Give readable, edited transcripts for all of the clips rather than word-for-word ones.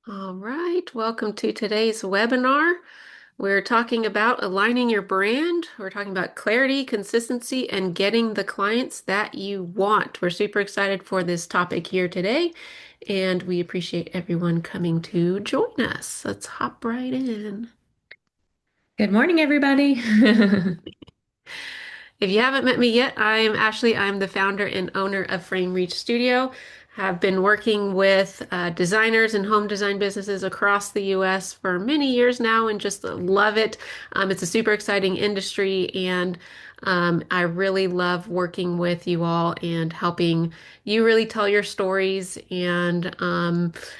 All right, welcome to today's webinar. We're talking about aligning your brand. We're talking about clarity, consistency, and getting the clients that you want. We're super excited for this topic here today, and we appreciate everyone coming to join us. Let's hop right in. Good morning, everybody. If you haven't met me yet, I'm Ashley. I'm the founder and owner of Frame Reach Studio. Have been working with designers and home design businesses across the US for many years now and just love it. It's a super exciting industry, and I really love working with you all and helping you really tell your stories and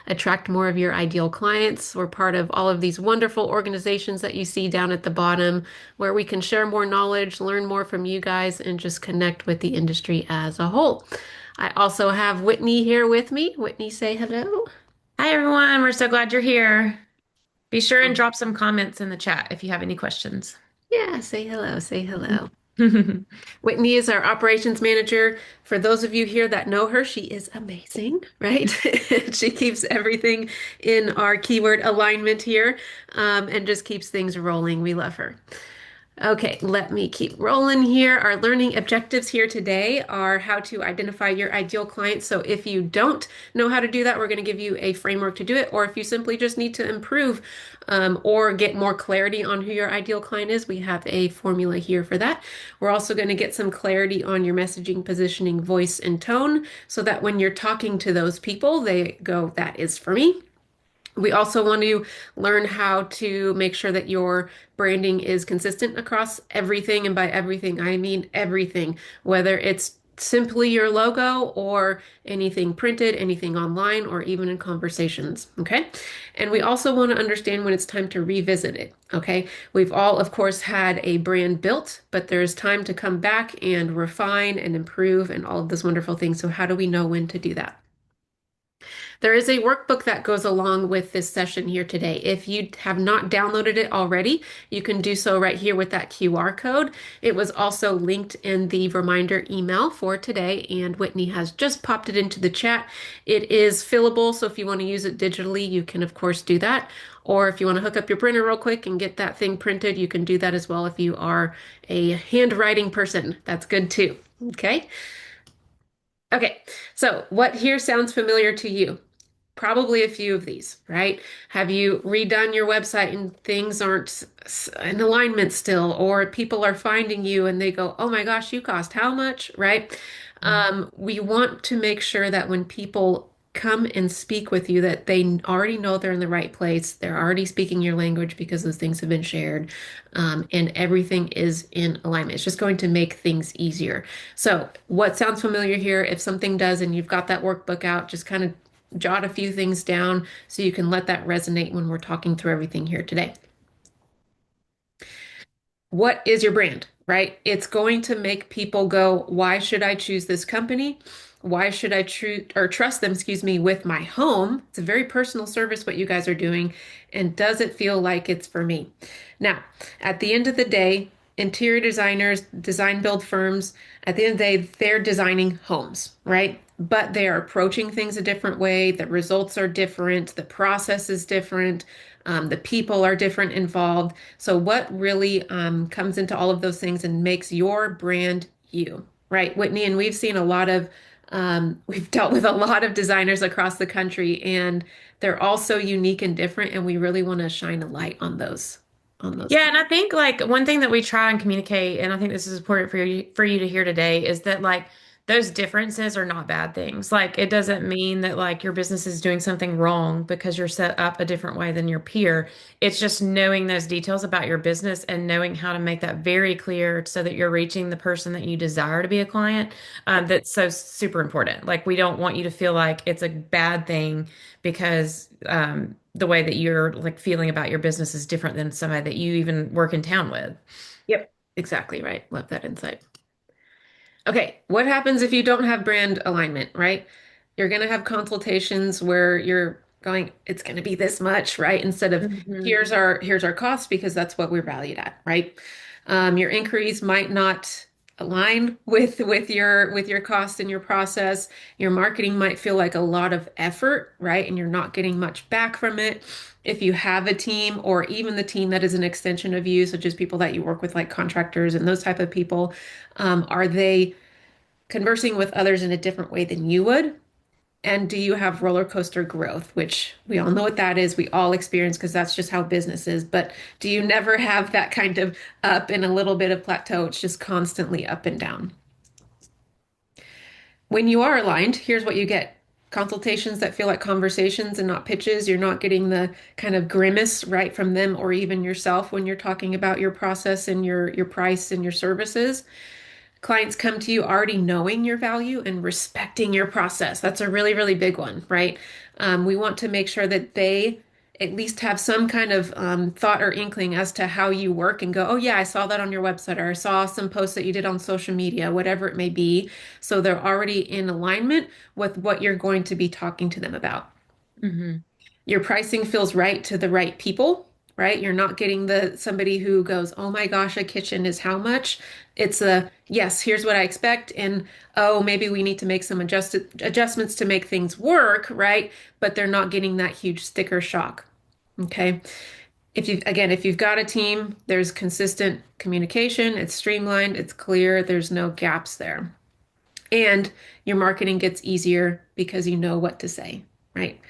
attract more of your ideal clients. We're part of all of these wonderful organizations that you see down at the bottom where we can share more knowledge, learn more from you guys, and just connect with the industry as a whole. I also have Whitney here with me. Whitney, say hello. Hi, everyone. We're so glad you're here. Be sure and drop some comments in the chat if you have any questions. Yeah, say hello, say hello. Whitney is our operations manager. For those of you here that know her, she is amazing, right? She keeps everything in our keyword alignment here, and just keeps things rolling. We love her. Okay, let me keep rolling here. Our learning objectives here today are how to identify your ideal client. So if you don't know how to do that, we're going to give you a framework to do it. Or if you simply just need to improve or get more clarity on who your ideal client is, we have a formula here for that. We're also going to get some clarity on your messaging, positioning, voice, and tone so that when you're talking to those people, they go, that is for me. We also want to learn how to make sure that your branding is consistent across everything. And by everything, I mean everything, whether it's simply your logo or anything printed, anything online, or even in conversations. Okay. And we also want to understand when it's time to revisit it. Okay. We've all, of course, had a brand built, but there's time to come back and refine and improve and all of those wonderful things. So, how do we know when to do that? There is a workbook that goes along with this session here today. If you have not downloaded it already, you can do so right here with that QR code. It was also linked in the reminder email for today, and Whitney has just popped it into the chat. It is fillable, so if you want to use it digitally, you can, of course, do that. Or if you want to hook up your printer real quick and get that thing printed, you can do that as well if you are a handwriting person. That's good too. Okay. Okay. So, what here sounds familiar to you? Probably a few of these, right? Have you redone your website and things aren't in alignment still, or people are finding you and they go, "Oh my gosh, you cost how much?" Right? We want to make sure that when people come and speak with you, that they already know they're in the right place. They're already speaking your language because those things have been shared, and everything is in alignment. It's just going to make things easier. So, what sounds familiar here? If something does, and you've got that workbook out, just kind of jot a few things down so you can let that resonate when we're talking through everything here today. What is your brand, right? It's going to make people go, why should I choose this company? Why should I trust them, excuse me, with my home? It's a very personal service what you guys are doing. And does it feel like it's for me? Now, at the end of the day, interior designers, design build firms, at the end of the day, they're designing homes, right? But they are approaching things a different way. The results are different. The process is different. The people are different involved. So, what really comes into all of those things and makes your brand you, right, Whitney? And we've seen a lot of, we've dealt with a lot of designers across the country, and they're all so unique and different. And we really want to shine a light on those Yeah, clients. and I think like one thing that we try and communicate, and I think this is important for you to hear today, is that like those differences are not bad things. Like it doesn't mean that like your business is doing something wrong because you're set up a different way than your peer. It's just knowing those details about your business and knowing how to make that very clear so that you're reaching the person that you desire to be a client. That's so super important. Like we don't want you to feel like it's a bad thing because the way that you're like feeling about your business is different than somebody that you even work in town with. Yep, exactly right. Love that insight. Okay, what happens if you don't have brand alignment, right? You're going to have consultations where you're going, it's going to be this much, right? Instead of Mhm. here's our cost because that's what we're valued at, right? Your inquiries might not align with your cost and your process. Your marketing might feel like a lot of effort, right? And you're not getting much back from it. If you have a team or even the team that is an extension of you, such as people that you work with, like contractors and those type of people, are they conversing with others in a different way than you would? And do you have roller coaster growth, which we all know what that is? We all experience because that's just how business is. But do you never have that kind of up and a little bit of plateau? It's just constantly up and down. When you are aligned, here's what you get. Consultations that feel like conversations and not pitches. You're not getting the kind of grimace right from them or even yourself when you're talking about your process and your price and your services. Clients come to you already knowing your value and respecting your process. That's a really, really big one, right? We want to make sure that they at least have some kind of thought or inkling as to how you work and go, oh, yeah, I saw that on your website, or I saw some posts that you did on social media, whatever it may be. So they're already in alignment with what you're going to be talking to them about. Hmm. Your pricing feels right to the right people, right? You're not getting the somebody who goes, "Oh my gosh, a kitchen is how much?" It's a, "Yes, here's what I expect," and "Oh, maybe we need to make some adjustments to make things work," right? But they're not getting that huge sticker shock. Okay? If you've got a team, there's consistent communication, it's streamlined, it's clear, there's no gaps there. And your marketing gets easier because you know what to say, right?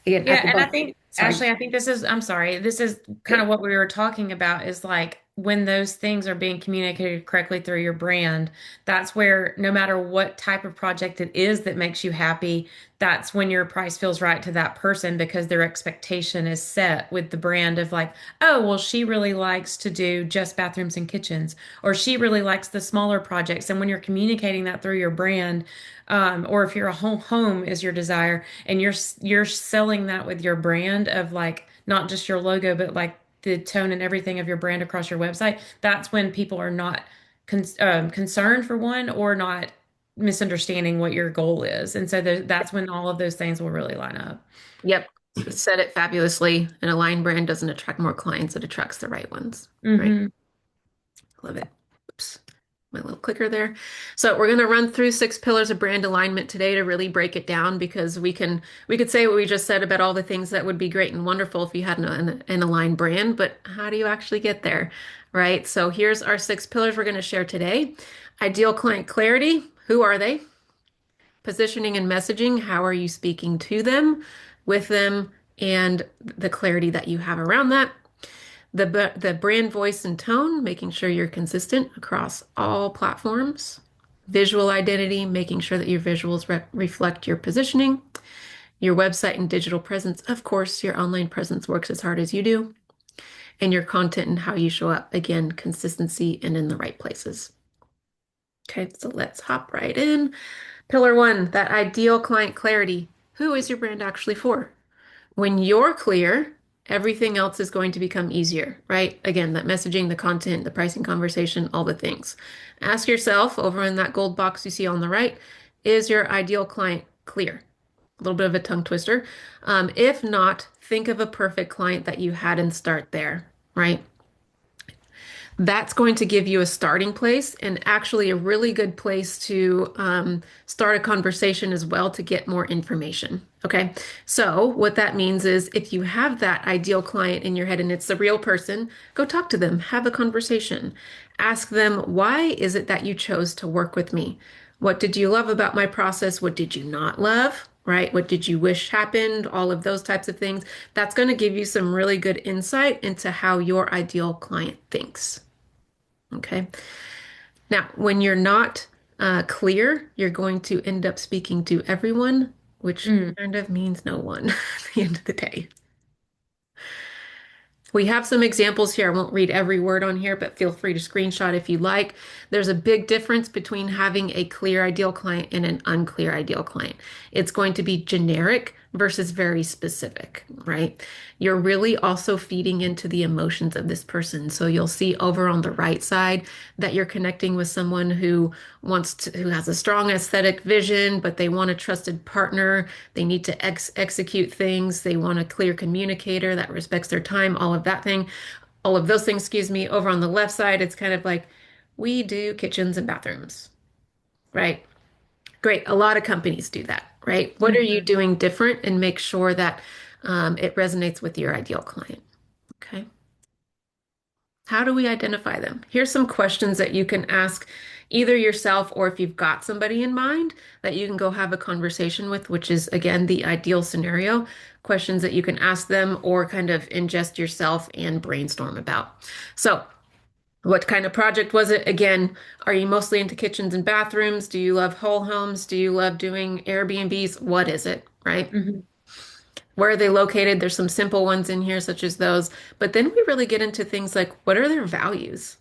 Again, at Yeah, the and I bottom. think, Sorry. Ashley, I think I'm sorry, this is kind of what we were talking about is like when those things are being communicated correctly through your brand, that's where no matter what type of project it is that makes you happy, that's when your price feels right to that person because their expectation is set with the brand of like, oh, well, she really likes to do just bathrooms and kitchens, or she really likes the smaller projects. And when you're communicating that through your brand, or if you're a home is your desire, and you're selling that with your brand of like not just your logo, but like the tone and everything of your brand across your website, that's when people are not concerned for one or not misunderstanding what your goal is. And so that's when all of those things will really line up. Yep. Said it fabulously. An aligned brand doesn't attract more clients, it attracts the right ones. Right. Hmm. Love it. Oops. My little clicker there. So we're going to run through 6 pillars of brand alignment today to really break it down because we could say what we just said about all the things that would be great and wonderful if you had an aligned brand, but how do you actually get there? Right? So here's our 6 pillars we're going to share today. Ideal client clarity. Who are they? Positioning and messaging, how are you speaking to them, with them, and the clarity that you have around that. The brand voice and tone, making sure you're consistent across all platforms. Visual identity, making sure that your visuals reflect your positioning. Your website and digital presence, of course, your online presence works as hard as you do. And your content and how you show up, again, consistency and in the right places. Okay, so let's hop right in. Pillar 1, that ideal client clarity. Who is your brand actually for? When you're clear, everything else is going to become easier, right? Again, that messaging, the content, the pricing conversation, all the things. Ask yourself over in that gold box you see on the right, is your ideal client clear? A little bit of a tongue twister. If not, think of a perfect client that you had and start there, right? That's going to give you a starting place and actually a really good place to start a conversation as well to get more information. Okay. So, what that means is if you have that ideal client in your head and it's the real person, go talk to them, have a conversation. Ask them, why is it that you chose to work with me? What did you love about my process? What did you not love? Right? What did you wish happened? All of those types of things. That's going to give you some really good insight into how your ideal client thinks. Okay. Now, when you're not clear, you're going to end up speaking to everyone, which kind of means no one at the end of the day. We have some examples here. I won't read every word on here, but feel free to screenshot if you like. There's a big difference between having a clear ideal client and an unclear ideal client. It's going to be generic versus very specific, right? You're really also feeding into the emotions of this person. So you'll see over on the right side that you're connecting with someone who who has a strong aesthetic vision, but they want a trusted partner. They need to execute things. They want a clear communicator that respects their time, all of that thing, all of those things, excuse me. Over on the left side, it's kind of like, We do kitchens and bathrooms, right? Great. A lot of companies do that, right? What are you Mhm. doing different and make sure that it resonates with your ideal client? Okay. How do we identify them? Here's some questions that you can ask either yourself or if you've got somebody in mind that you can go have a conversation with, which is again the ideal scenario. Questions that you can ask them or kind of ingest yourself and brainstorm about. So, what kind of project was it? Again, are you mostly into kitchens and bathrooms? Do you love whole homes? Do you love doing Airbnbs? What is it, right? Mhm. Where are they located? There's some simple ones in here, such as those. But then we really get into things like what are their values,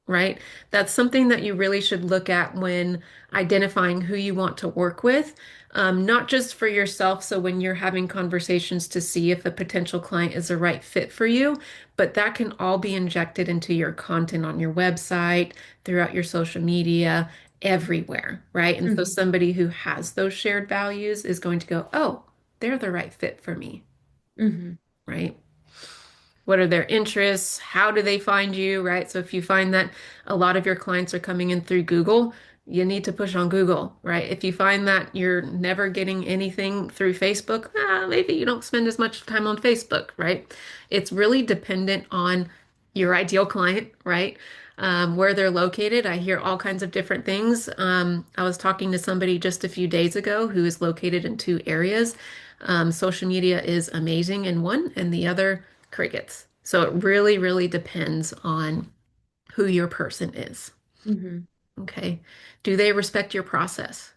right? That's something that you really should look at when identifying who you want to work with, not just for yourself. So when you're having conversations to see if a potential client is the right fit for you, but that can all be injected into your content on your website, throughout your social media, everywhere, right? And so Mhm. somebody who has those shared values is going to go, oh, they're the right fit for me, Mhm. right? What are their interests? How do they find you, right? So if you find that a lot of your clients are coming in through Google, you need to push on Google, right? If you find that you're never getting anything through Facebook, maybe you don't spend as much time on Facebook, right? It's really dependent on your ideal client, right? Where they're located. I hear all kinds of different things. I was talking to somebody just a few days ago who is located in two areas. Social media is amazing in one, and the other crickets. So it really, really depends on who your person is. Mhm. Okay. Do they respect your process?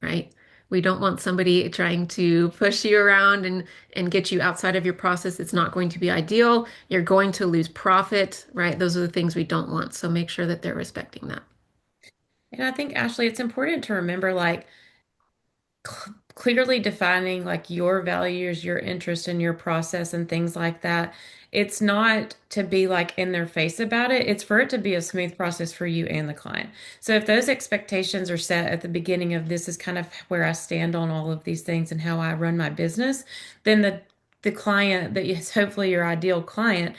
Right? We don't want somebody trying to push you around and get you outside of your process. It's not going to be ideal. You're going to lose profit, right? Those are the things we don't want. So make sure that they're respecting that. And I think, Ashley, it's important to remember like clearly defining like your values, your interest in your process and things like that. It's not to be like in their face about it. It's for it to be a smooth process for you and the client. So if those expectations are set at the beginning of this is kind of where I stand on all of these things and how I run my business, then the client that is hopefully your ideal client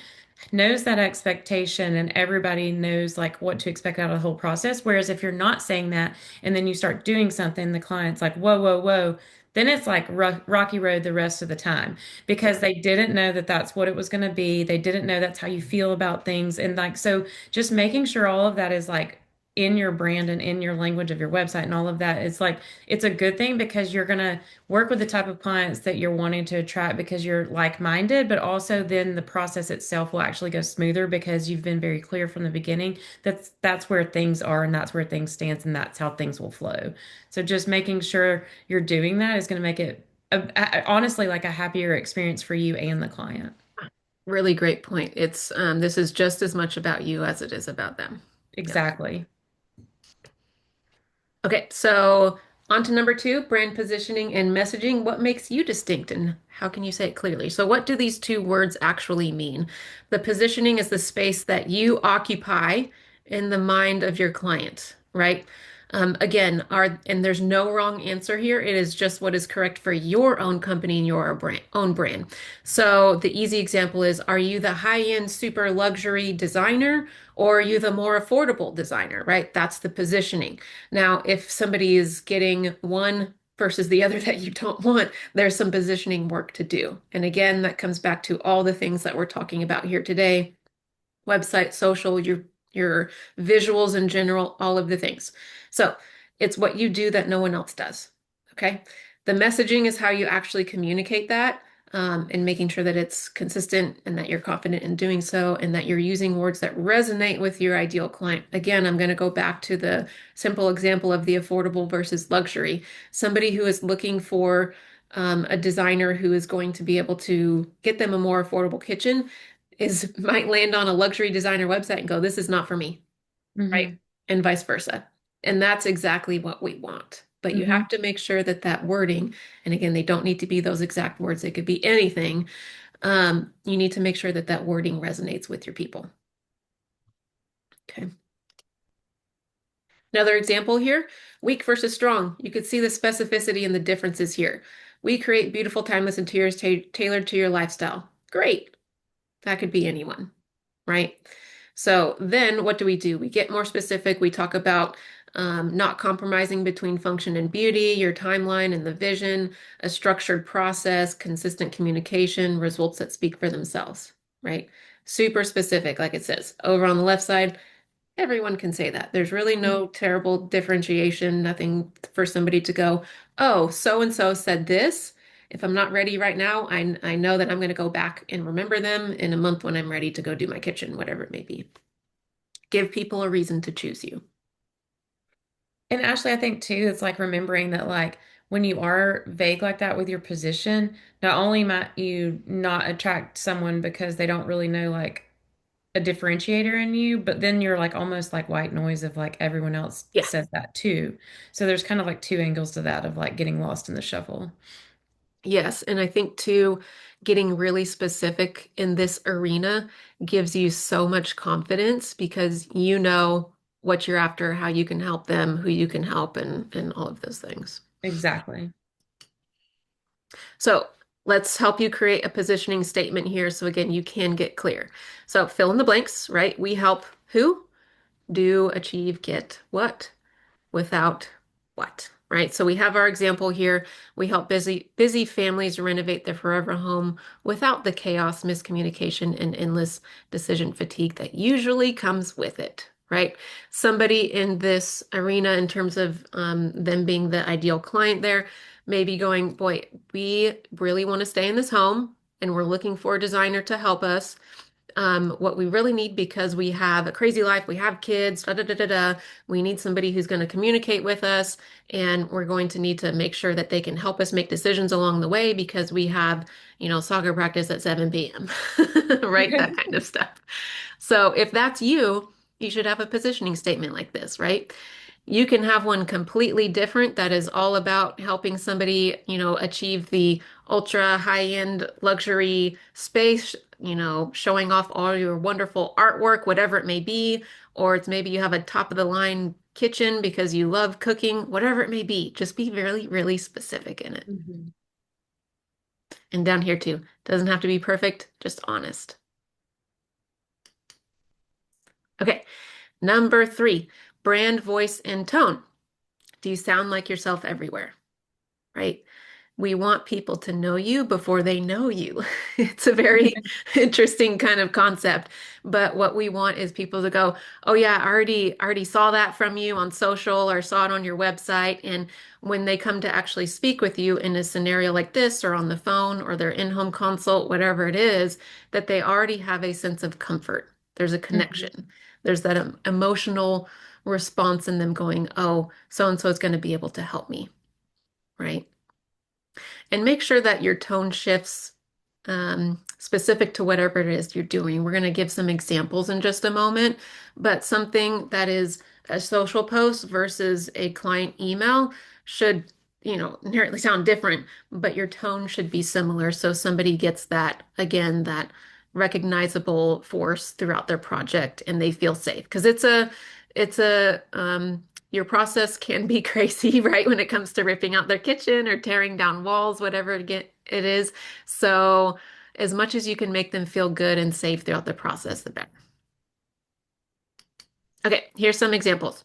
knows that expectation and everybody knows like what to expect out of the whole process. Whereas if you're not saying that and then you start doing something, the client's like, whoa, whoa, whoa. Then it's like rocky road the rest of the time because Yeah. they didn't know that that's what it was going to be. They didn't know that's how you feel about things. And like, so just making sure all of that is like in your brand and in your language of your website and all of that, it's like, it's a good thing because you're going to work with the type of clients that you're wanting to attract because you're like-minded, but also then the process itself will actually go smoother because you've been very clear from the beginning that's where things are and that's where things stand and that's how things will flow. So just making sure you're doing that is going to make it honestly like a happier experience for you and the client. Really great point. It's this is just as much about you as it is about them. Yep. Exactly. Okay, so on to number two, brand positioning and messaging. What makes you distinct and how can you say it clearly? So, what do these two words actually mean? The positioning is the space that you occupy in the mind of your client, right? Again, and there's no wrong answer here. It is just what is correct for your own company and your own brand. So, the easy example is, are you the high-end super luxury designer or are you the more affordable designer, right? That's the positioning. Now, if somebody is getting one versus the other that you don't want, there's some positioning work to do. And again, that comes back to all the things that we're talking about here today, website, social, your visuals in general, all of the things. So, it's what you do that no one else does. Okay? The messaging is how you actually communicate that, and making sure that it's consistent and that you're confident in doing so and that you're using words that resonate with your ideal client. Again, I'm going to go back to the simple example of the affordable versus luxury. Somebody who is looking for a designer who is going to be able to get them a more affordable kitchen is might land on a luxury designer website and go, this is not for me, right? Hmm. And vice versa. And that's exactly what we want. But you Hmm. have to make sure that that wording, and again, they don't need to be those exact words, it could be anything. You need to make sure that that wording resonates with your people. Okay. Another example here, weak versus strong. You could see the specificity and the differences here. We create beautiful, timeless interiors tailored to your lifestyle. Great. That could be anyone, right? So then what do? We get more specific. We talk about not compromising between function and beauty, your timeline and the vision, a structured process, consistent communication, results that speak for themselves, right? Super specific, like it says. Over on the left side, everyone can say that. There's really no terrible differentiation, nothing for somebody to go, oh, so and so said this. If I'm not ready right now, I know that I'm going to go back and remember them in a month when I'm ready to go do my kitchen, whatever it may be. Give people a reason to choose you. And Ashley, I think too, it's like remembering that like when you are vague like that with your position, not only might you not attract someone because they don't really know like a differentiator in you, but then you're like almost like white noise of like everyone else Yeah. says that too. So there's kind of like two angles to that of like getting lost in the shuffle. Yes, and I think too, getting really specific in this arena gives you so much confidence because you know what you're after, how you can help them, who you can help, and all of those things. Exactly. So let's help you create a positioning statement here. So again, you can get clear. So fill in the blanks, right? We help who? Do, achieve, get what? Without what, right? So we have our example here. We help busy families renovate their forever home without the chaos, miscommunication, and endless decision fatigue that usually comes with it, right? Somebody in this arena, in terms of them being the ideal client there, may be going, boy, we really want to stay in this home and we're looking for a designer to help us what we really need because we have a crazy life, we have kids, da da da da da. We need somebody who's going to communicate with us, and we're going to need to make sure that they can help us make decisions along the way because we have, soccer practice at 7 p.m., right? That kind of stuff. So if that's you, you should have a positioning statement like this, right? You can have one completely different that is all about helping somebody, achieve the ultra high-end luxury space, showing off all your wonderful artwork, whatever it may be, or it's maybe you have a top of the line kitchen because you love cooking, whatever it may be. Just be really, really specific in it. Mhm. And down here too, doesn't have to be perfect, just honest. Okay, number three, brand voice and tone. Do you sound like yourself everywhere? Right? We want people to know you before they know you. It's a very interesting kind of concept, but what we want is people to go, "Oh yeah, I already saw that from you on social or saw it on your website." And when they come to actually speak with you in a scenario like this or on the phone or their in-home consult, whatever it is, that they already have a sense of comfort. There's a Mhm. connection. There's that emotional response in them going, "Oh, so and so is going to be able to help me." Right? And make sure that your tone shifts specific to whatever it is you're doing. We're going to give some examples in just a moment, but something that is a social post versus a client email should, inherently sound different, but your tone should be similar so somebody gets that, again, that recognizable force throughout their project and they feel safe. Because your process can be crazy, right? When it comes to ripping out their kitchen or tearing down walls, whatever it is. So, as much as you can make them feel good and safe throughout the process, the better. Okay, here's some examples.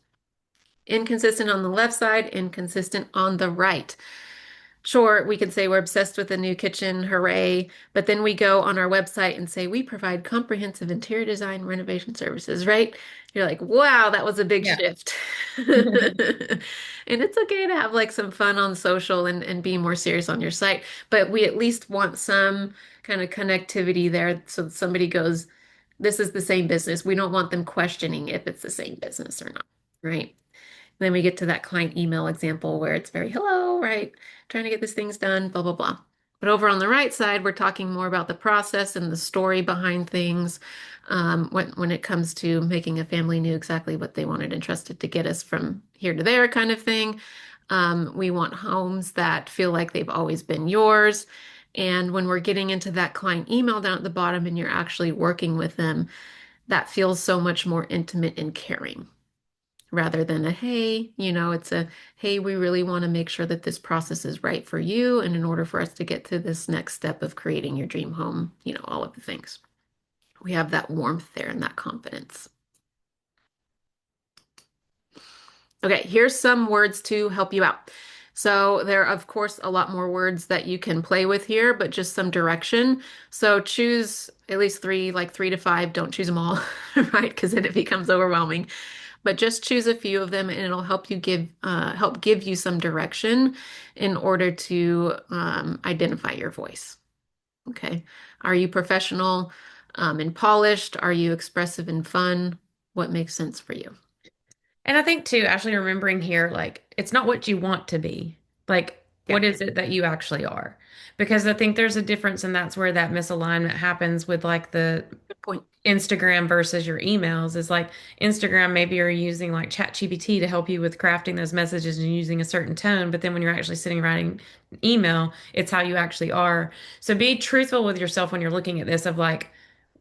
Inconsistent on the left side, inconsistent on the right. Sure, we could say we're obsessed with a new kitchen, hooray. But then we go on our website and say we provide comprehensive interior design renovation services, right? You're like, wow, that was a big Yeah. shift. And it's okay to have like some fun on social and be more serious on your site. But we at least want some kind of connectivity there so that somebody goes, this is the same business. We don't want them questioning if it's the same business or not, right? Then we get to that client email example where it's very hello, right? Trying to get these things done, blah, blah, blah. But over on the right side, we're talking more about the process and the story behind things when it comes to making a family knew exactly what they wanted and trusted to get us from here to there kind of thing. We want homes that feel like they've always been yours. And when we're getting into that client email down at the bottom and you're actually working with them, that feels so much more intimate and caring rather than a hey, it's a hey, we really want to make sure that this process is right for you. And in order for us to get to this next step of creating your dream home, all of the things. We have that warmth there and that confidence. Okay, here's some words to help you out. So there are, of course, a lot more words that you can play with here, but just some direction. So choose at least three, like 3 to 5. Don't choose them all, right? Because then it becomes overwhelming. But just choose a few of them, and it'll help give you some direction in order to identify your voice. Okay. Are you professional and polished? Are you expressive and fun? What makes sense for you? And I think too, actually remembering here, like it's not what you want to be. Like, Yeah, what is it that you actually are? Because I think there's a difference, and that's where that misalignment happens with like the good point. Instagram versus your emails. Is like Instagram, maybe you're using like ChatGPT to help you with crafting those messages and using a certain tone, but then when you're actually sitting writing an email, it's how you actually are. So be truthful with yourself when you're looking at this of like,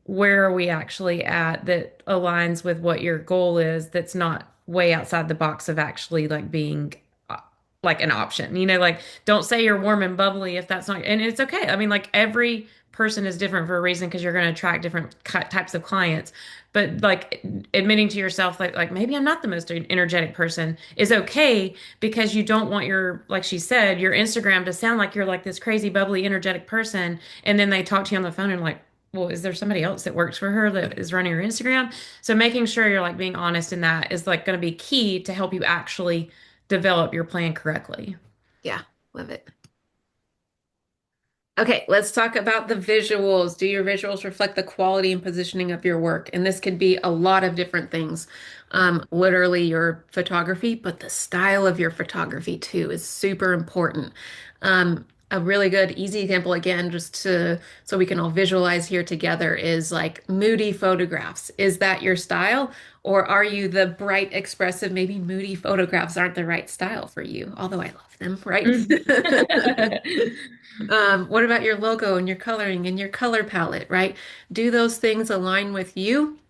where are we actually at that aligns with what your goal is that's not way outside the box of actually like being uh, like an option. Like don't say you're warm and bubbly if that's not, and it's okay. I mean, like every person is different for a reason because you're going to attract different types of clients. But like admitting to yourself like maybe I'm not the most energetic person is okay because you don't want your, like she said, your Instagram to sound like you're like this crazy bubbly energetic person, and then they talk to you on the phone and like, well, is there somebody else that works for her that is running her Instagram? So making sure you're like being honest in that is like going to be key to help you actually develop your plan correctly. Yeah, love it. Okay, let's talk about the visuals. Do your visuals reflect the quality and positioning of your work? And this could be a lot of different things. Literally your photography, but the style of your photography too is super important. A really good, easy example, again, just to so we can all visualize here together, is like moody photographs. Is that your style? Or are you the bright, expressive, maybe moody photographs aren't the right style for you, although I love them, right? Mhm. What about your logo and your coloring and your color palette, right? Do those things align with you,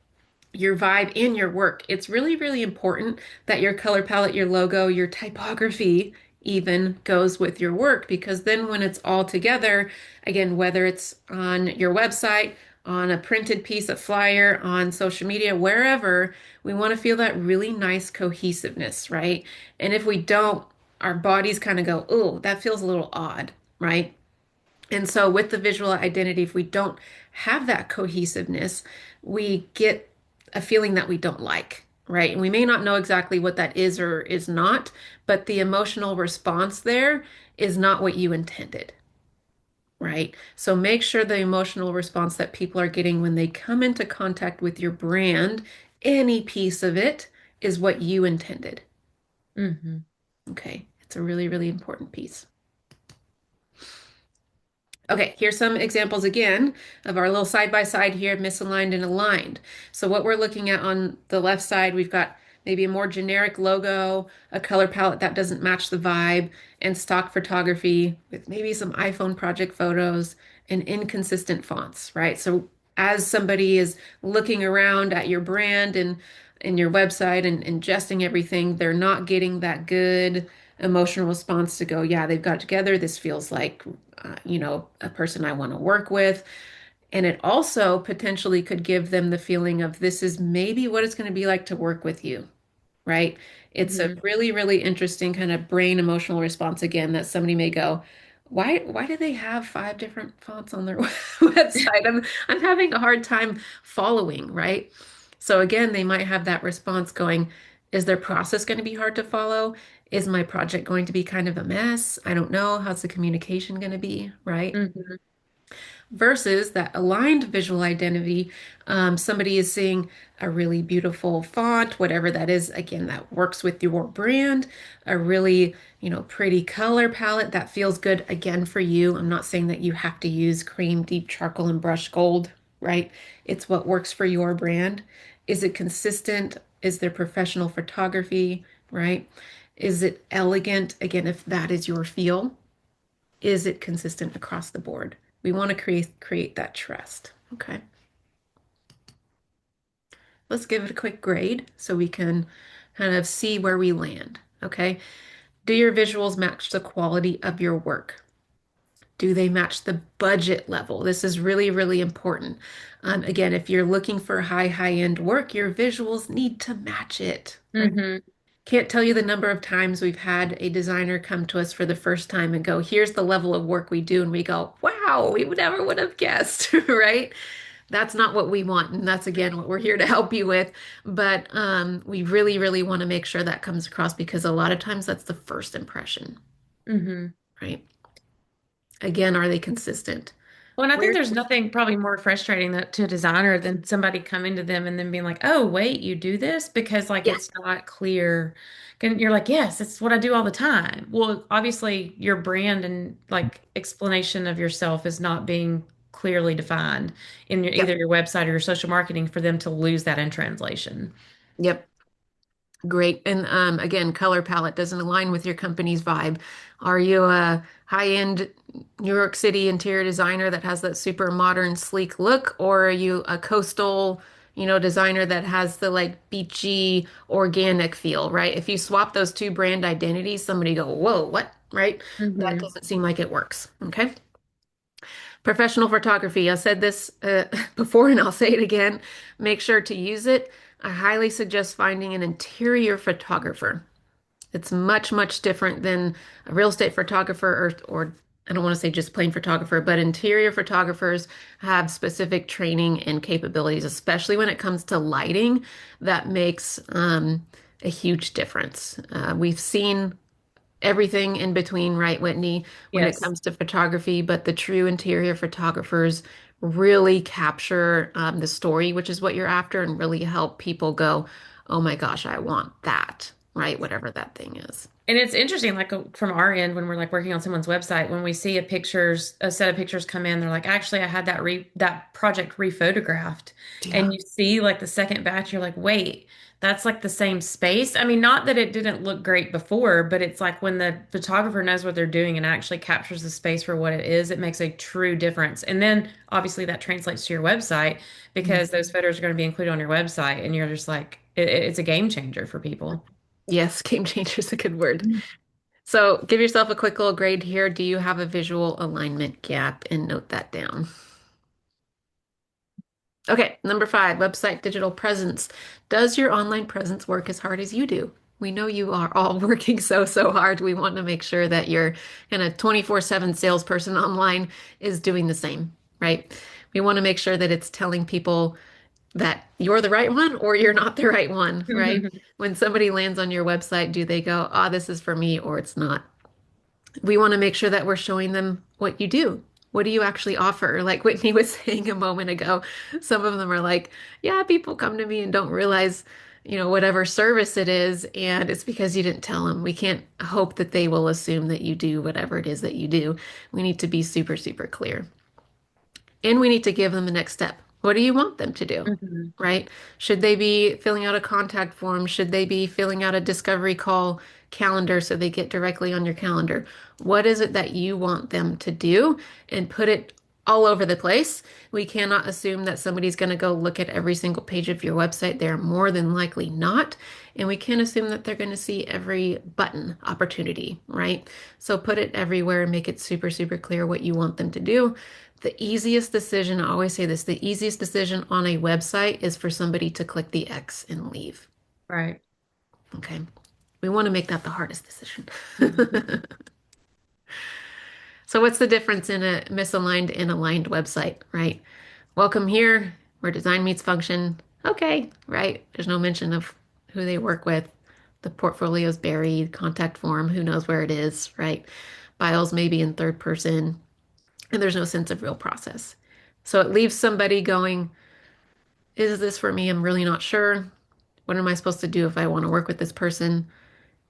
your vibe, and your work? It's really, really important that your color palette, your logo, your typography even goes with your work, because then when it's all together, again, whether it's on your website, on a printed piece of flyer, on social media, wherever, we want to feel that really nice cohesiveness, right? And if we don't, our bodies kind of go, oh, that feels a little odd, right? And so, with the visual identity, if we don't have that cohesiveness, we get a feeling that we don't like, right? And we may not know exactly what that is or is not, but the emotional response there is not what you intended, right? So, make sure the emotional response that people are getting when they come into contact with your brand, any piece of it, is what you intended. Mhm. Okay. It's a really, really important piece. Okay, here's some examples again of our little side by side here, misaligned and aligned. So what we're looking at on the left side, we've got maybe a more generic logo, a color palette that doesn't match the vibe, and stock photography with maybe some iPhone project photos and inconsistent fonts, right? So as somebody is looking around at your brand and your website and ingesting everything, they're not getting that good emotional response to go, yeah, they've got it together. This feels like a person I want to work with. And it also potentially could give them the feeling of this is maybe what it's going to be like to work with you, right? It's a Mhm. really, really interesting kind of brain emotional response again that somebody may go, why do they have 5 different fonts on their website? I'm having a hard time following, right? So again, they might have that response going, is their process going to be hard to follow? Is my project going to be kind of a mess? I don't know. How's the communication going to be, right? Mhm. Versus that aligned visual identity. Somebody is seeing a really beautiful font, whatever that is, again, that works with your brand, a really, pretty color palette that feels good again for you. I'm not saying that you have to use cream, deep charcoal, and brush gold, right? It's what works for your brand. Is it consistent? Is there professional photography, right? Is it elegant? Again, if that is your feel, is it consistent across the board? We want to create that trust. Okay. Let's give it a quick grade so we can kind of see where we land. Okay. Do your visuals match the quality of your work? Do they match the budget level? This is really, really important. Again, if you're looking for high-end work, your visuals need to match it, right? Hmm. Can't tell you the number of times we've had a designer come to us for the first time and go, here's the level of work we do. And we go, wow, we never would have guessed, right? That's not what we want. And that's again what we're here to help you with. But we really, really want to make sure that comes across because a lot of times that's the first impression, Hmm. right? Again, are they consistent? Well, and I think Where, there's nothing probably more frustrating to a designer than somebody coming to them and then being like, "Oh, wait, you do this?" Because like yeah, it's not clear. And you're like, "Yes, it's what I do all the time." Well, obviously your brand and like explanation of yourself is not being clearly defined in yep, either your website or your social marketing for them to lose that in translation. yep. Great. And again, color palette doesn't align with your company's vibe. Are you a high-end New York City interior designer that has that super modern, sleek look, or are you a coastal, designer that has the like beachy, organic feel, right? If you swap those two brand identities, somebody go, whoa, what? Right? That Hmm. doesn't seem like it works. Okay. Professional photography. I said this before and I'll say it again. Make sure to use it. I highly suggest finding an interior photographer. It's much, much different than a real estate photographer or I don't want to say just plain photographer, but interior photographers have specific training and capabilities, especially when it comes to lighting, that makes a huge difference. We've seen everything in between, right, Whitney, when it Yes. comes to photography, but the true interior photographers really capture the story, which is what you're after, and really help people go, oh my gosh, I want that, right? Whatever that thing is. And it's interesting, like from our end, when we're like working on someone's website, when we see a set of pictures come in, they're like, actually, I had that project rephotographed, and Yeah. you see like the second batch, you're like, wait, that's like the same space. I mean, not that it didn't look great before, but it's like when the photographer knows what they're doing and actually captures the space for what it is, it makes a true difference. And then obviously that translates to your website because those photos are going to be included on your website, and you're just like, it's a game changer for people. Yes, game changer is a good word. So give yourself a quick little grade here. Do you have a visual alignment gap? And note that down. Okay, number five, website digital presence. Does your online presence work as hard as you do? We know you are all working so hard. We want to make sure that your kind of 24/7 salesperson online is doing the same, right? We want to make sure that it's telling people that you're the right one or you're not the right one, right? When somebody lands on your website, do they go, oh, this is for me or it's not? We want to make sure that we're showing them what you do. What do you actually offer? Like Whitney was saying a moment ago, some of them are like, yeah, people come to me and don't realize, whatever service it is, and it's because you didn't tell them. We can't hope that they will assume that you do whatever it is that you do. We need to be super, super clear. And we need to give them the next step. What do you want them to do? Mhm. Right? Should they be filling out a contact form? Should they be filling out a discovery call calendar so they get directly on your calendar? What is it that you want them to do? And put it all over the place. We cannot assume that somebody's going to go look at every single page of your website. They're more than likely not. And we can't assume that they're going to see every button opportunity, right? So put it everywhere and make it super, super clear what you want them to do. The easiest decision, I always say this, the easiest decision on a website is for somebody to click the X and leave. Right. Okay. We want to make that the hardest decision. Mhm. So, what's the difference in a misaligned and aligned website, right? Welcome here, where design meets function. Okay, right? There's no mention of who they work with. The portfolio's buried, contact form, who knows where it is, right? Files may be in third person, and there's no sense of real process. So, it leaves somebody going, is this for me? I'm really not sure. What am I supposed to do if I want to work with this person?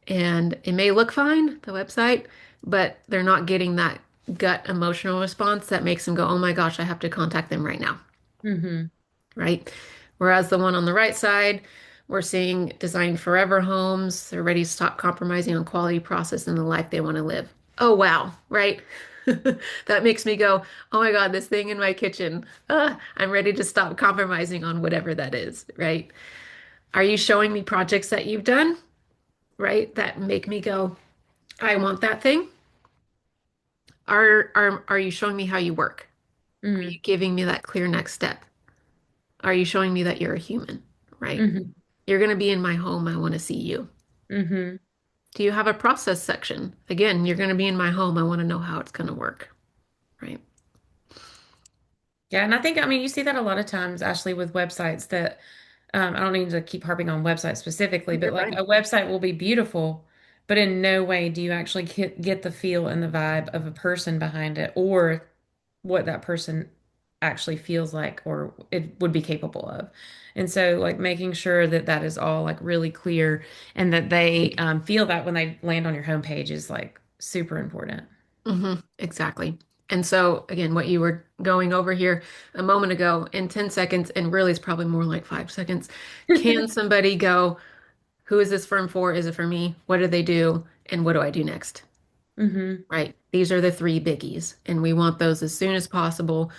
And it may look fine, the website, but they're not getting that gut emotional response that makes them go, oh my gosh, I have to contact them right now, Mhm. right? Whereas the one on the right side, we're seeing design forever homes. They're ready to stop compromising on quality, process, and the life they want to live. Oh, wow, right? That makes me go, oh my God, this thing in my kitchen. I'm ready to stop compromising on whatever that is, right? Are you showing me projects that you've done, right? That make me go, I want that thing. Are you showing me how you work? Are you Hmm. giving me that clear next step? Are you showing me that you're a human, right? Hmm. You're going to be in my home. I want to see you. Hmm. Do you have a process section? Again, you're going to be in my home. I want to know how it's going to work, right? Yeah, and I think, I mean, you see that a lot of times, Ashley, with websites that I don't need to keep harping on websites specifically, but You're like fine. a website will be beautiful, but in no way do you actually get the feel and the vibe of a person behind it or what that person actually feels like or it would be capable of. And so, like, making sure that that is all like really clear and that they feel that when they land on your homepage is like super important. Exactly. And so, again, what you were going over here a moment ago in 10 seconds, and really it's probably more like 5 seconds. Can somebody go, who is this firm for? Is it for me? What do they do? And what do I do next? Hmm. Right. These are the three biggies, and we want those as soon as possible.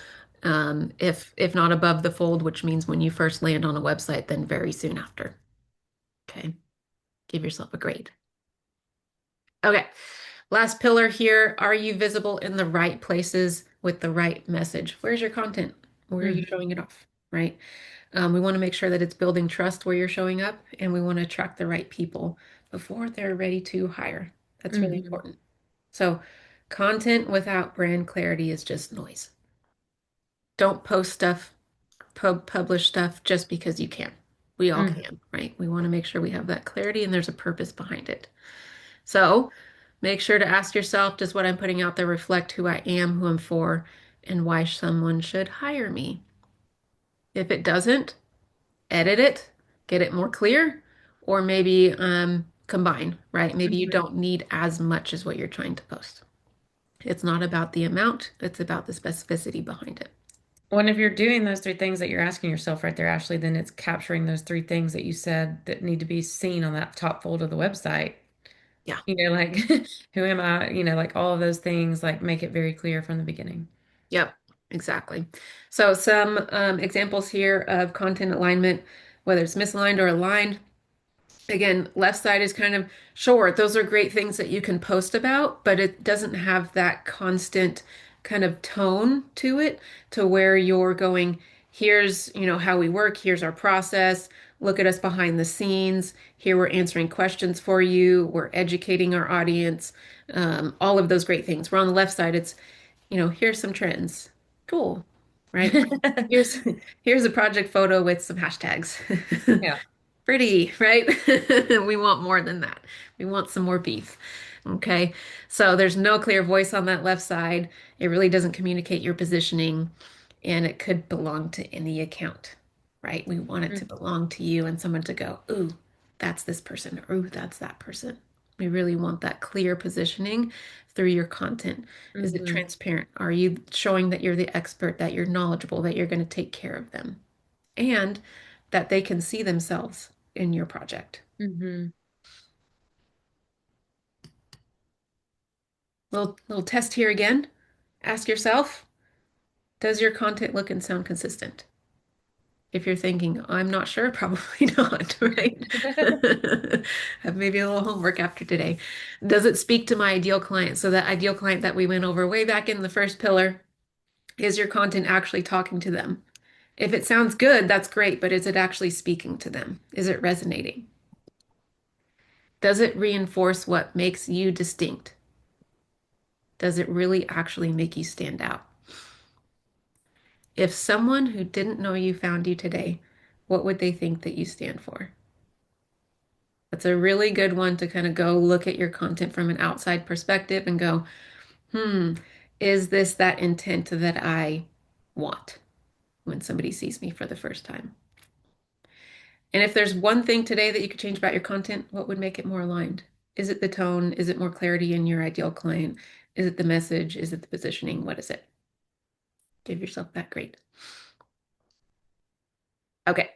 If not above the fold, which means when you first land on a website, then very soon after. Okay. Give yourself a grade. Okay. Last pillar here. Are you visible in the right places with the right message? Where's your content? Where are you Hmm. showing it off? Right. We want to make sure that it's building trust where you're showing up, and we want to attract the right people before they're ready to hire. That's really Hmm. important. So, content without brand clarity is just noise. Don't post stuff, publish stuff just because you can. We all Hmm. can, right? We want to make sure we have that clarity and there's a purpose behind it. So, make sure to ask yourself, does what I'm putting out there reflect who I am, who I'm for, and why someone should hire me? If it doesn't, edit it, get it more clear, or maybe combine, right? Maybe you Hmm. don't need as much as what you're trying to post. It's not about the amount, it's about the specificity behind it. Well, and if you're doing those three things that you're asking yourself right there, Ashley, then it's capturing those three things that you said that need to be seen on that top fold of the website. Yeah. Like who am I? Like all of those things, like make it very clear from the beginning. Yep, exactly. So some examples here of content alignment, whether it's misaligned or aligned. Again, left side is kind of sure, those are great things that you can post about, but it doesn't have that constant kind of tone to it to where you're going, here's, how we work, here's our process, look at us behind the scenes, here we're answering questions for you, we're educating our audience, all of those great things. Where on the left side, it's, here's some trends. Cool, right? Here's here's a project photo with some hashtags. Yeah. Pretty, right? We want more than that. We want some more beef. Okay. So there's no clear voice on that left side. It really doesn't communicate your positioning, and it could belong to any account, right? We want it to belong to you and someone to go, ooh, that's this person, or ooh, that's that person. We really want that clear positioning through your content. Is it Mm-hmm. transparent? Are you showing that you're the expert, that you're knowledgeable, that you're going to take care of them? And that they can see themselves in your project. Mm-hmm. Little test here again. Ask yourself, does your content look and sound consistent? If you're thinking, I'm not sure, probably not, right? Have maybe a little homework after today. Does it speak to my ideal client? So that ideal client that we went over way back in the first pillar, is your content actually talking to them? If it sounds good, that's great, but is it actually speaking to them? Is it resonating? Does it reinforce what makes you distinct? Does it really actually make you stand out? If someone who didn't know you found you today, what would they think that you stand for? That's a really good one to kind of go look at your content from an outside perspective and go, hmm, is this that intent that I want when somebody sees me for the first time? And if there's one thing today that you could change about your content, what would make it more aligned? Is it the tone? Is it more clarity in your ideal client? Is it the message? Is it the positioning? What is it? Give yourself that grade. Okay.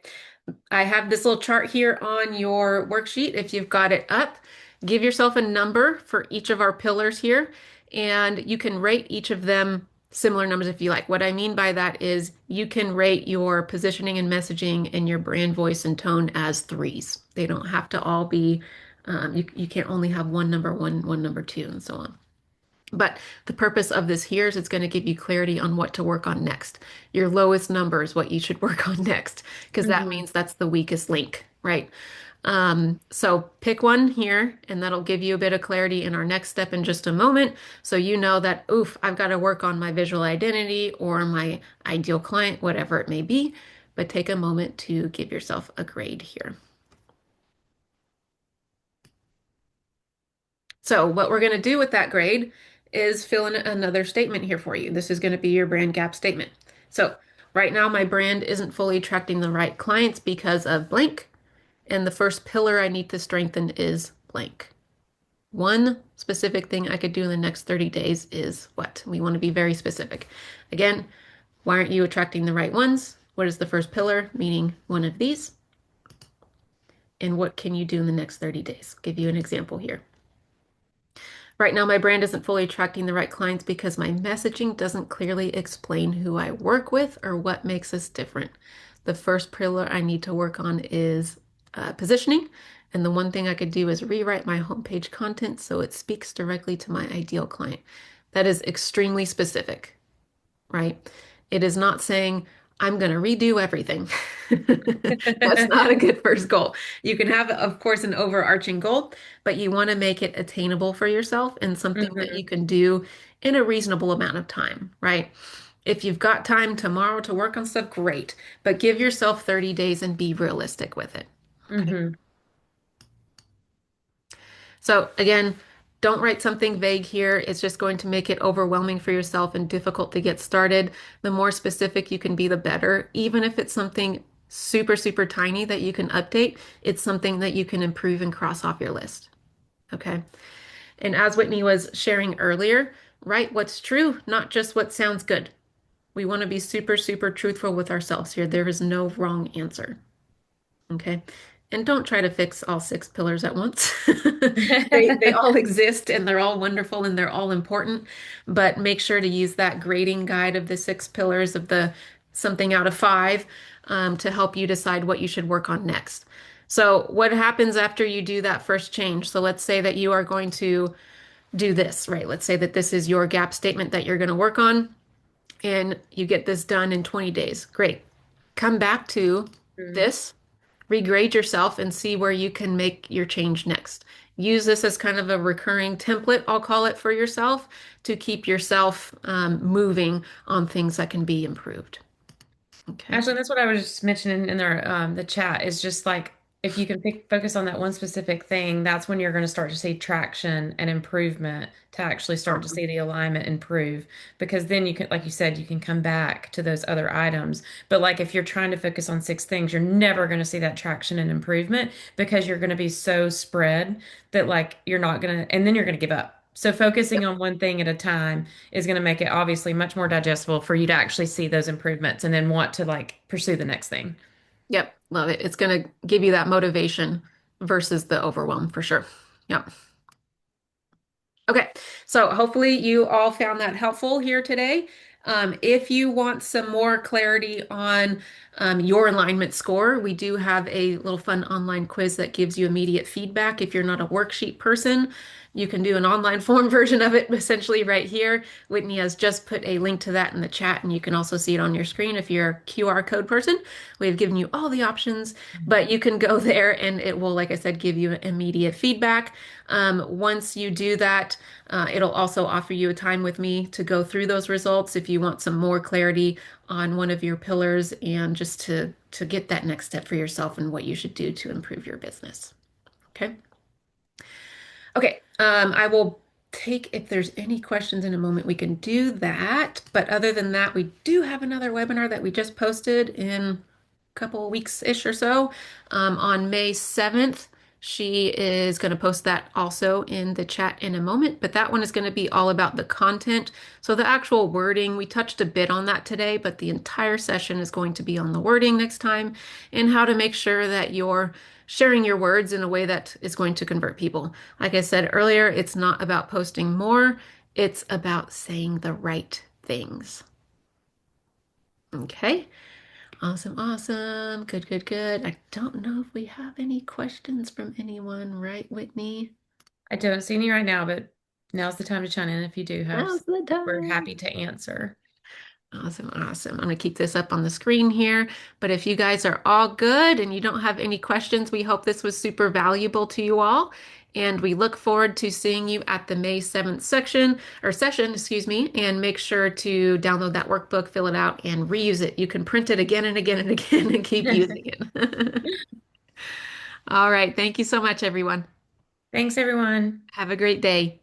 I have this little chart here on your worksheet. If you've got it up, give yourself a number for each of our pillars here, and you can rate each of them similar numbers if you like. What I mean by that is you can rate your positioning and messaging and your brand voice and tone as threes. They don't have to all be, you can't only have one number one, one number two, and so on. But the purpose of this here is it's going to give you clarity on what to work on next. Your lowest number is what you should work on next, because that Hmm. means that's the weakest link, right? So pick one here, and that'll give you a bit of clarity in our next step in just a moment. So you know that, oof, I've got to work on my visual identity or my ideal client, whatever it may be. But take a moment to give yourself a grade here. So what we're going to do with that grade is fill in another statement here for you. This is going to be your brand gap statement. So right now, my brand isn't fully attracting the right clients because of blank. And the first pillar I need to strengthen is blank. One specific thing I could do in the next 30 days is what? We want to be very specific. Again, why aren't you attracting the right ones? What is the first pillar, meaning one of these? And what can you do in the next 30 days? I'll give you an example here. Right now, my brand isn't fully attracting the right clients because my messaging doesn't clearly explain who I work with or what makes us different. The first pillar I need to work on is positioning. And the one thing I could do is rewrite my homepage content so it speaks directly to my ideal client. That is extremely specific, right? It is not saying, I'm going to redo everything. That's not a good first goal. You can have, of course, an overarching goal, but you want to make it attainable for yourself and something that Hmm. you can do in a reasonable amount of time, right? If you've got time tomorrow to work on stuff, great, but give yourself 30 days and be realistic with it. Okay. Hmm. So again, don't write something vague here. It's just going to make it overwhelming for yourself and difficult to get started. The more specific you can be, the better. Even if it's something super, super tiny that you can update, it's something that you can improve and cross off your list. Okay. And as Whitney was sharing earlier, write what's true, not just what sounds good. We want to be super, super truthful with ourselves here. There is no wrong answer. Okay. And don't try to fix all six pillars at once. They all exist and they're all wonderful and they're all important, but make sure to use that grading guide of the six pillars of the something out of five to help you decide what you should work on next. So, what happens after you do that first change? So, let's say that you are going to do this, right? Let's say that this is your gap statement that you're going to work on and you get this done in 20 days. Great. Come back to this, regrade yourself, and see where you can make your change next. Use this as kind of a recurring template, I'll call it, for yourself to keep yourself moving on things that can be improved. Okay. Actually, that's what I was just mentioning in the chat is just like if you can focus on that one specific thing, that's when you're going to start to see traction and improvement to actually start to see the alignment improve. Because then you can, like you said, you can come back to those other items. But like if you're trying to focus on six things, you're never going to see that traction and improvement because you're going to be so spread that like you're not going to, and then you're going to give up. So focusing Yep. on one thing at a time is going to make it obviously much more digestible for you to actually see those improvements and then want to like pursue the next thing. Yep. Love it. It's going to give you that motivation versus the overwhelm for sure. Yep. Okay, so hopefully you all found that helpful here today. If you want some more clarity on your alignment score, we do have a little fun online quiz that gives you immediate feedback. If you're not a worksheet person, you can do an online form version of it essentially right here. Whitney has just put a link to that in the chat, and you can also see it on your screen if you're a QR code person. We've given you all the options, but you can go there and it will, like I said, give you immediate feedback. Once you do that, it'll also offer you a time with me to go through those results if you want some more clarity on one of your pillars and just to get that next step for yourself and what you should do to improve your business. Okay. Okay. I will take if there's any questions in a moment, we can do that. But other than that, we do have another webinar that we just posted in a couple of weeks-ish or so on May 7th. She is going to post that also in the chat in a moment, but that one is going to be all about the content. So the actual wording, we touched a bit on that today, but the entire session is going to be on the wording next time and how to make sure that you're sharing your words in a way that is going to convert people. Like I said earlier, it's not about posting more, it's about saying the right things. Okay. Awesome, awesome. Good, good, good. I don't know if we have any questions from anyone, right, Whitney? I don't see any right now, but now's the time to chime in if you do have. Now's the We're time. happy to answer. Awesome, awesome. I'm going to keep this up on the screen here. But if you guys are all good and you don't have any questions, we hope this was super valuable to you all. And we look forward to seeing you at the May 7th session, excuse me, and make sure to download that workbook, fill it out, and reuse it. You can print it again and again and again and keep using it. All right. Thank you so much, everyone. Thanks, everyone. Have a great day.